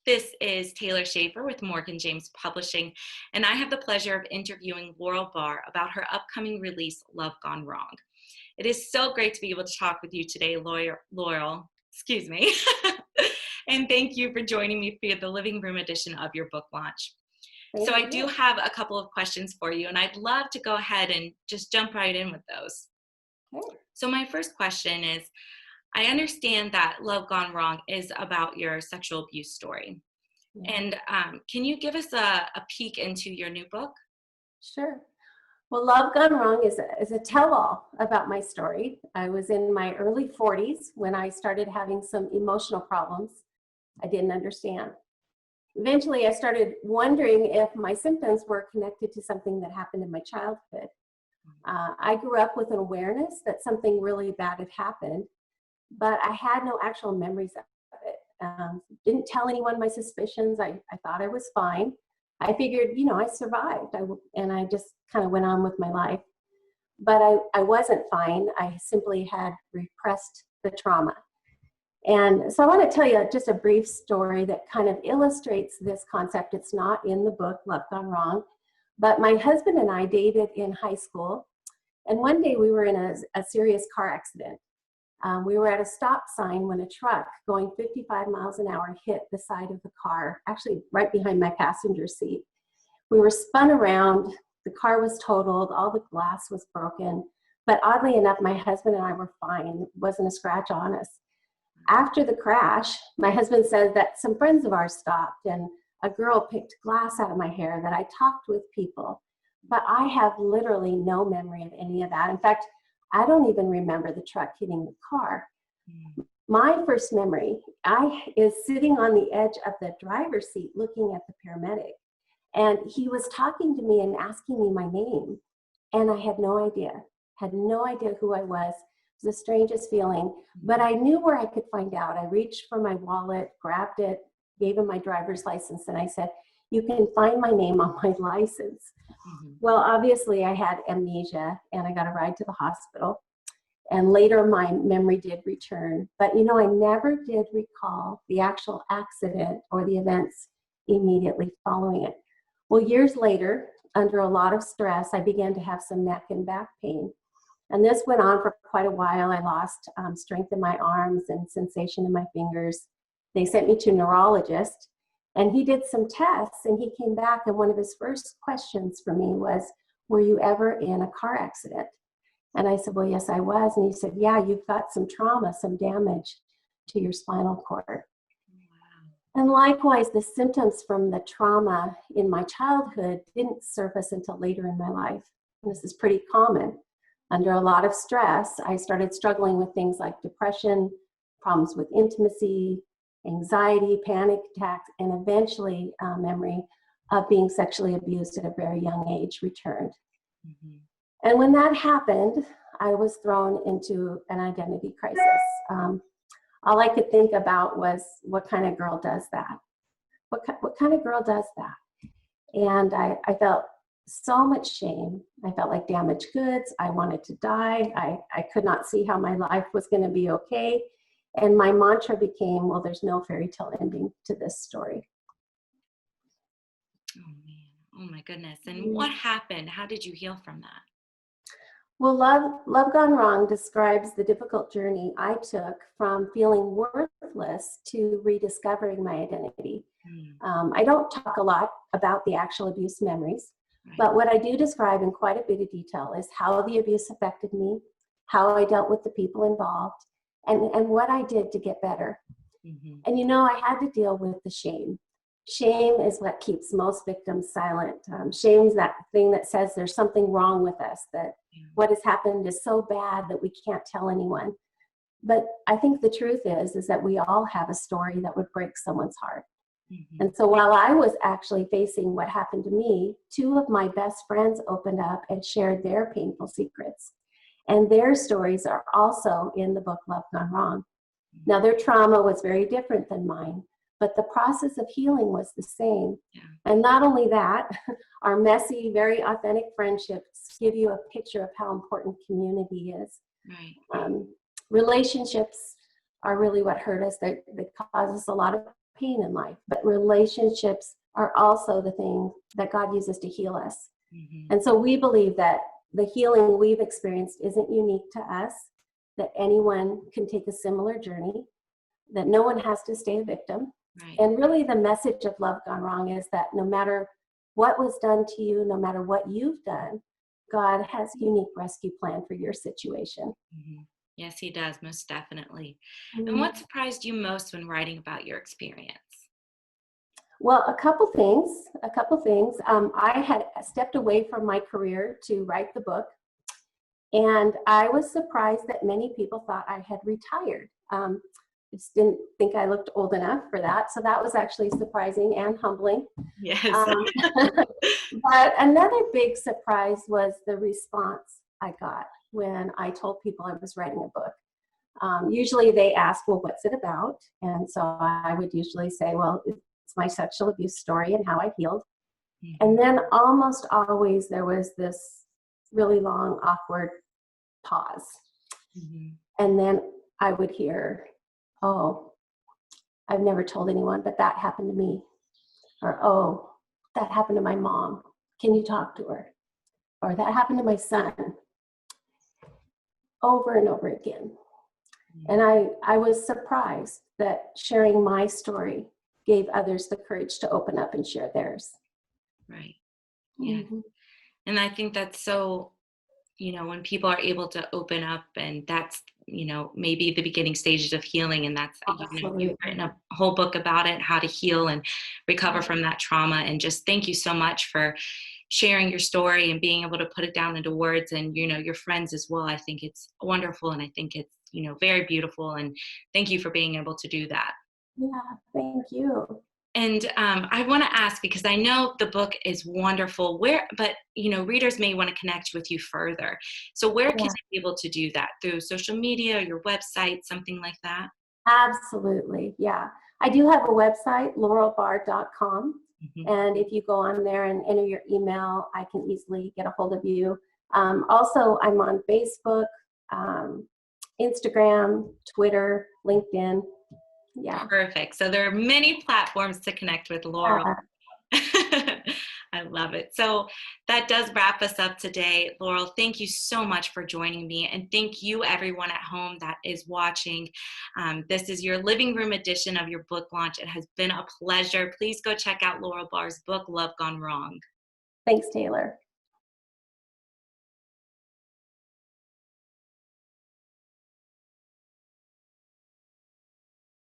This is Taylor Schaefer with Morgan James Publishing, and I have the pleasure of interviewing Laurel Bahr about her upcoming release, Love Gone Wrong. It is so great to be able to talk with you today, Laurel. Excuse me. And thank you for joining me for the living room edition of your book launch. So I do have a couple of questions for you, and I'd love to go ahead and just jump right in with those. Okay. So my first question is, I understand that Love Gone Wrong is about your sexual abuse story. Yeah. And can you give us a peek into your new book? Sure. Well, Love Gone Wrong is a tell-all about my story. I was in my early 40s when I started having some emotional problems I didn't understand. Eventually, I started wondering if my symptoms were connected to something that happened in my childhood. I grew up with an awareness that something really bad had happened, but I had no actual memories of it. Didn't tell anyone my suspicions. I thought I was fine. I figured, I survived, and I just kind of went on with my life. But I wasn't fine. I simply had repressed the trauma. And so I want to tell you just a brief story that kind of illustrates this concept. It's not in the book, Love Gone Wrong, but my husband and I dated in high school. And one day we were in a serious car accident. We were at a stop sign when a truck going 55 miles an hour hit the side of the car, actually right behind my passenger seat. We were spun around, the car was totaled, all the glass was broken, but oddly enough, my husband and I were fine. There wasn't a scratch on us. After the crash, my husband said that some friends of ours stopped and a girl picked glass out of my hair, that I talked with people, but I have literally no memory of any of that. In fact, I don't even remember the truck hitting the car. My first memory is sitting on the edge of the driver's seat looking at the paramedic. And he was talking to me and asking me my name. And I had no idea who I was. It was the strangest feeling, but I knew where I could find out. I reached for my wallet, grabbed it, gave him my driver's license, and I said, "You can find my name on my license." Well, obviously I had amnesia and I got a ride to the hospital. And later my memory did return. But I never did recall the actual accident or the events immediately following it. Well, years later, under a lot of stress, I began to have some neck and back pain. And this went on for quite a while. I lost strength in my arms and sensation in my fingers. They sent me to a neurologist. And he did some tests and he came back, and one of his first questions for me was, "Were you ever in a car accident?" And I said, "Well, yes, I was." And he said, "Yeah, you've got some trauma, some damage to your spinal cord." Wow. And likewise, the symptoms from the trauma in my childhood didn't surface until later in my life. And this is pretty common. Under a lot of stress, I started struggling with things like depression, problems with intimacy, anxiety, panic attacks, and eventually memory of being sexually abused at a very young age returned. And when that happened, I was thrown into an identity crisis. All I could think about was, what kind of girl does that? What kind of girl does that? And I felt so much shame. I felt like damaged goods. I wanted to die. I could not see how my life was going to be okay. And my mantra became, well, there's no fairy tale ending to this story. Oh, man. Oh, my goodness. And what happened? How did you heal from that? Well, Love Gone Wrong describes the difficult journey I took from feeling worthless to rediscovering my identity. I don't talk a lot about the actual abuse memories, but what I do describe in quite a bit of detail is how the abuse affected me, how I dealt with the people involved, and what I did to get better. And I had to deal with the shame. Shame is what keeps most victims silent. Shame's that thing that says there's something wrong with us, that what has happened is so bad that we can't tell anyone. But I think the truth is that we all have a story that would break someone's heart. And so while I was actually facing what happened to me, two of my best friends opened up and shared their painful secrets. And their stories are also in the book, Love Gone Wrong. Now, their trauma was very different than mine, but the process of healing was the same. And not only that, our messy, very authentic friendships give you a picture of how important community is. Relationships are really what hurt us. They cause us a lot of pain in life, but relationships are also the thing that God uses to heal us. Mm-hmm. And so we believe that the healing we've experienced isn't unique to us, that anyone can take a similar journey, that no one has to stay a victim. Right. And really the message of Love Gone Wrong is that no matter what was done to you, no matter what you've done, God has a unique rescue plan for your situation. Mm-hmm. Yes, he does, most definitely. And Mhm. what surprised you most when writing about your experience? Well, a couple things. I had stepped away from my career to write the book, and I was surprised that many people thought I had retired. I just didn't think I looked old enough for that, so that was actually surprising and humbling. Yes. Um, but another big surprise was the response I got when I told people I was writing a book. Usually they ask, well, what's it about? And so I would usually say, well, it's my sexual abuse story and how I healed. And then almost always there was this really long, awkward pause. Mm-hmm. And then I would hear, oh, I've never told anyone, but that happened to me. Or, oh, that happened to my mom. Can you talk to her? Or that happened to my son. Over and over again. And I was surprised that sharing my story gave others the courage to open up and share theirs. Right. Yeah. Mm-hmm. And I think that's so, when people are able to open up, and that's, maybe the beginning stages of healing. And that's, you've Absolutely. written a whole book about it, how to heal and recover from that trauma. And just thank you so much for sharing your story and being able to put it down into words, and, your friends as well. I think it's wonderful. And I think it's, very beautiful. And thank you for being able to do that. Yeah, thank you. And I want to ask, because I know the book is wonderful, but readers may want to connect with you further. So where can Yeah, they be able to do that? Through social media, your website, something like that? absolutely. Yeah. I do have a website, laurelbahr.com. Mhm. And if you go on there and enter your email, I can easily get a hold of you. Also, I'm on Facebook, Instagram, Twitter, LinkedIn. Yeah. Perfect. So there are many platforms to connect with Laurel. Yeah. I love it. So that does wrap us up today. Laurel, thank you so much for joining me. And thank you, everyone at home that is watching. This is your living room edition of your book launch. It has been a pleasure. Please go check out Laurel Bahr's book, Love Gone Wrong. Thanks, Taylor.